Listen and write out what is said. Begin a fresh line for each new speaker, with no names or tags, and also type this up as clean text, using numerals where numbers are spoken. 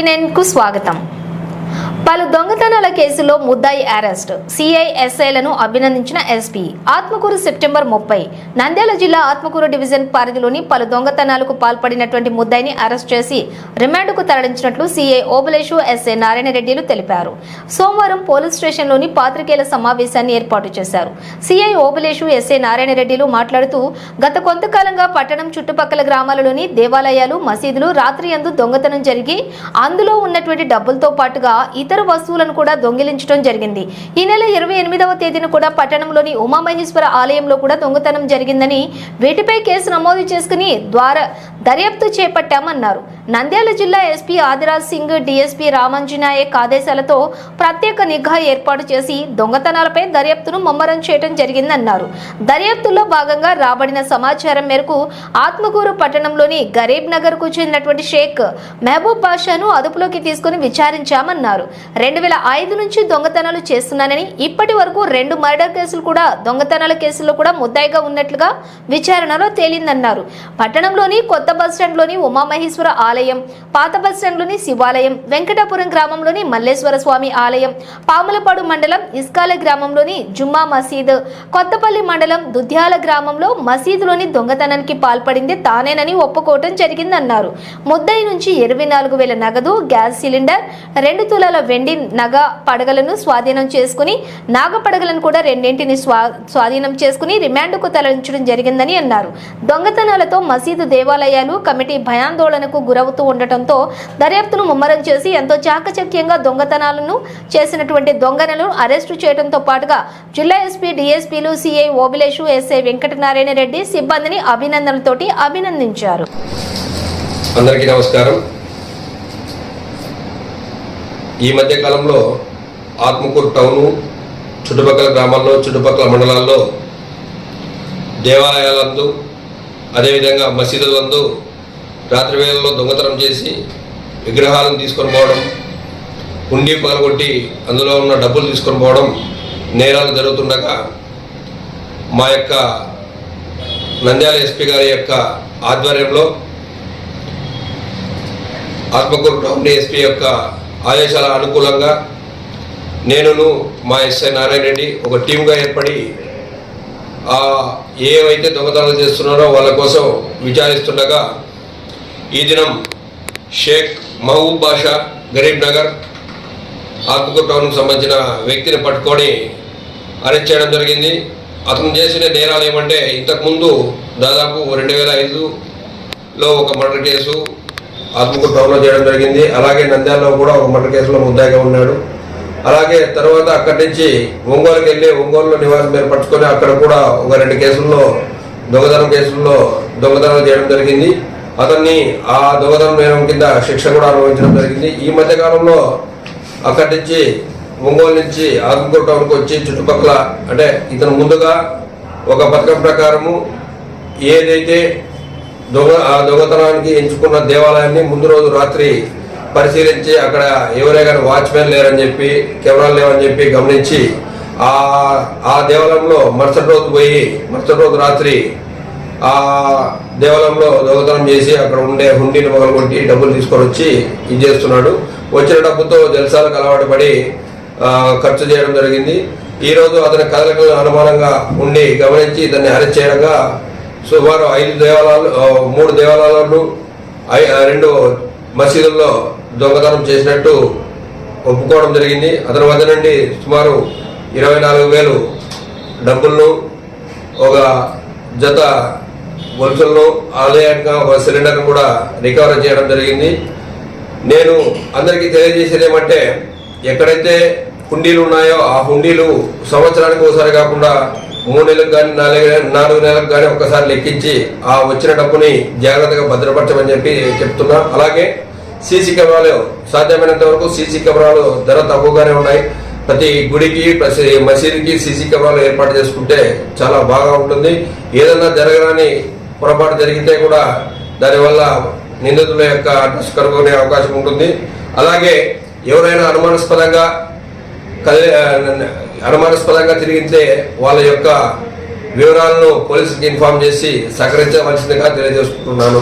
టీవీ9కు స్వాగతం. పలు దొంగతనాల కేసులో ముద్దాయి అరెస్ట్. సిఐఎస్ఐలను అభినందించిన ఎస్పీ. ఆత్మకూరు సెప్టెంబర్ 30 నంద్యాల జిల్లా ఆత్మకూరు డివిజన్ పరిధిలోని పలు దొంగతనాలకు పాల్పడినటువంటి ముద్దాయిని అరెస్ట్ చేసి రిమాండ్కు తరలించినట్లు సిఐ ఓబులేషు ఎస్ఐ నారాయణ రెడ్డిలు తెలిపారు. సోమవారం పోలీస్ స్టేషన్లోని పాత్రికేయుల సమావేశాన్ని ఏర్పాటు చేశారు. సిఐ ఓబులేషు ఎస్ఐ నారాయణ రెడ్డిలు మాట్లాడుతూ గత కొంతకాలంగా పట్టణం చుట్టుపక్కల గ్రామాలలోని దేవాలయాలు, మసీదులు రాత్రియందు దొంగతనం జరిగి అందులో ఉన్నటువంటి డబ్బులతో పాటుగా ఇతర వస్తువులను కూడా దొంగిలించడం జరిగింది. ఈ నెల 28వ తేదీన కూడా పట్టణంలోని ఉమామహేశ్వర ఆలయంలో కూడా దొంగతనం జరిగిందని, వీటిపై కేసు నమోదు చేసుకుని దర్యాప్తు చేపట్టామన్నారు. నంద్యాల జిల్లా ఎస్పీ ఆదిరాజ్ సింగ్, డిఎస్పీ రామంజనాయక్ ఆదేశాలతో ప్రత్యేక నిఘా ఏర్పాటు చేసి దొంగతనాలపై దర్యాప్తును ముమ్మరం చేయడం జరిగిందన్నారు. దర్యాప్తులో భాగంగా రాబడిన సమాచారం మేరకు ఆత్మకూరు పట్టణంలోని గరీబ్ నగర్ కు చెందినటువంటి షేక్ మహబూబ్ బాషాను అదుపులోకి తీసుకుని విచారించామన్నారు. 2005 నుంచి దొంగతనాలు చేస్తున్నానని, ఇప్పటి వరకు 2 మర్డర్ కేసులు కూడా దొంగతనాల కేసుల్లో కూడా ముద్దాయిగా ఉన్నట్లుగా విచారణలో తేలిందన్నారు. పట్టణంలోని కొత్త బస్టాండ్లోని ఉమామహేశ్వర ఆలయం, పాత బస్టాండ్లోని శివాలయం, వెంకటాపురం గ్రామంలోని మల్లేశ్వర స్వామి ఆలయం, పాములపాడు మండలం ఇస్కాల గ్రామంలోని జుమ్మా మసీద్, కొత్తపల్లి మండలం దుద్యాల గ్రామంలో మసీదులోని దొంగతనానికి పాల్పడింది తానేనని ఒప్పుకోవటం జరిగిందన్నారు. ముద్దాయి నుంచి 24,000 నగదు, గ్యాస్ సిలిండర్, 2 తులాల వెండి నగ పడగలను స్వాధీనం చేసుకుని, నాగ పడగలను కూడా 2 స్వాధీనం చేసుకుని రిమాండ్కు తరలించడం జరిగిందని అన్నారు. దొంగతనాలతో మసీదు, దేవాలయాలు కమిటీ భయాందోళనకు గురవుతూ ఉండటంతో దర్యాప్తును ముమ్మరం చేసి ఎంతో చాకచక్యంగా దొంగతనాలను చేసినటువంటి దొంగలను అరెస్టు చేయడంతో పాటుగా జిల్లా ఎస్పీ, డిఎస్పీలు, సిఐ ఓబులేషు, ఎస్ఐ వెంకటనారాయణ రెడ్డి సిబ్బందిని అభినందనలతోటి అభినందించారు.
అందరికీ నమస్కారం. ఈ మధ్య కాలంలో ఆత్మకూరు టౌను చుట్టుపక్కల గ్రామాల్లో, చుట్టుపక్కల మండలాల్లో దేవాలయాలందు, అదేవిధంగా మసీదులందు రాత్రి వేళల్లో దొంగతనం చేసి విగ్రహాలను తీసుకొని పోవడం, హుండీ పగలగొట్టి అందులో ఉన్న డబ్బులు తీసుకొని పోవడం నేరాలు జరుగుతుండగా మా యొక్క నంద్యాల ఎస్పీ గారి యొక్క ఆధ్వర్యంలో ఆత్మకూరు టౌన్ ఎస్పీ యొక్క ఆదేశాల అనుకూలంగా నేనును మా ఎస్ఐ నారాయణ రెడ్డి ఒక టీమ్గా ఏర్పడి ఏవైతే దొంగతనాలు చేస్తున్నారో వాళ్ళ కోసం విచారిస్తుండగా ఈ దినం షేక్ మహబూబ్ బాషా, గరీబ్ నగర్, ఆత్మకూరు టౌన్కు సంబంధించిన వ్యక్తిని పట్టుకొని అరెస్ట్ చేయడం జరిగింది. అతను చేసిన నేరాలు ఏమంటే, ఇంతకుముందు దాదాపు 2005లో ఒక మర్డర్ కేసు ఆత్మకూరు టౌన్లో చేయడం జరిగింది. అలాగే నంద్యాలలో కూడా ఒక మర్డర్ కేసులో ముద్దాయిగా ఉన్నాడు. అలాగే తర్వాత అక్కడి నుంచి ఒంగోలుకి వెళ్ళి ఒంగోలులో నివాసం ఏర్పరచుకొని అక్కడ కూడా ఒక 2 కేసుల్లో దొంగతనాలు చేయడం జరిగింది. అతన్ని ఆ దొంగతనం నేరం కింద శిక్ష కూడా అనుభవించడం జరిగింది. ఈ మధ్యకాలంలో అక్కడి నుంచి ఒంగోలు నుంచి ఆత్మకూరు టౌన్కి వచ్చి చుట్టుపక్కల, అంటే ఇతను ముందుగా ఒక పథకం ప్రకారము ఏదైతే దొంగతనానికి ఎంచుకున్న దేవాలయాన్ని ముందు రోజు రాత్రి పరిశీలించి అక్కడ ఎవరే కానీ వాచ్మెన్ లేరని చెప్పి, కెమెరాలు లేవని చెప్పి గమనించి ఆ దేవాలయంలో మరుసటి రోజు రాత్రి ఆ దేవాలయంలో దొంగతనం చేసి అక్కడ ఉండే హుండీని పగలగొట్టి డబ్బులు తీసుకొని వచ్చి ఇది చేస్తున్నాడు. వచ్చిన డబ్బుతో జల్సాలకు అలవాటు పడి ఖర్చు చేయడం జరిగింది. ఈరోజు అతని కదలికలు అనుమానంగా ఉండి గమనించి ఇతన్ని అరెస్ట్ చేయడంగా సుమారు 3 దేవాలయాలను 2 మసీదుల్లో దొంగతనం చేసినట్టు ఒప్పుకోవడం జరిగింది. అతని వద్ద నుండి సుమారు 24,000 డబ్బులను, ఒక జత గొలుసులను, ఆదాయంగా ఒక సిలిండర్ను కూడా రికవర్ చేయడం జరిగింది. నేను అందరికీ తెలియజేసేది ఏమంటే, ఎక్కడైతే హుండీలు ఉన్నాయో ఆ హుండీలు సంవత్సరానికి ఒకసారి కాకుండా 3 నెలలకు కానీ 4 నెలలకు కానీ ఒక్కసారి లెక్కించి ఆ వచ్చిన డబ్బుని జాగ్రత్తగా భద్రపరచమని చెప్పి చెప్తున్నా. అలాగే సీసీ కెమెరాలు సాధ్యమైనంత వరకు సీసీ కెమెరాలు ధర తక్కువగానే ఉన్నాయి. ప్రతి గుడికి, ప్రతి మసీదుకి సీసీ కెమెరాలు ఏర్పాటు చేసుకుంటే చాలా బాగా ఉంటుంది. ఏదన్నా జరగరాని పొరపాటు జరిగితే కూడా దానివల్ల నిందితుల యొక్క అడ్రస్ కనుగొనే అవకాశం ఉంటుంది. అలాగే ఎవరైనా అనుమానాస్పదంగా తిరిగితే వాళ్ళ యొక్క వివరాలను పోలీసుకి ఇన్ఫార్మ్ చేసి సహకరించవలసిందిగా తెలియజేసుకుంటున్నాను.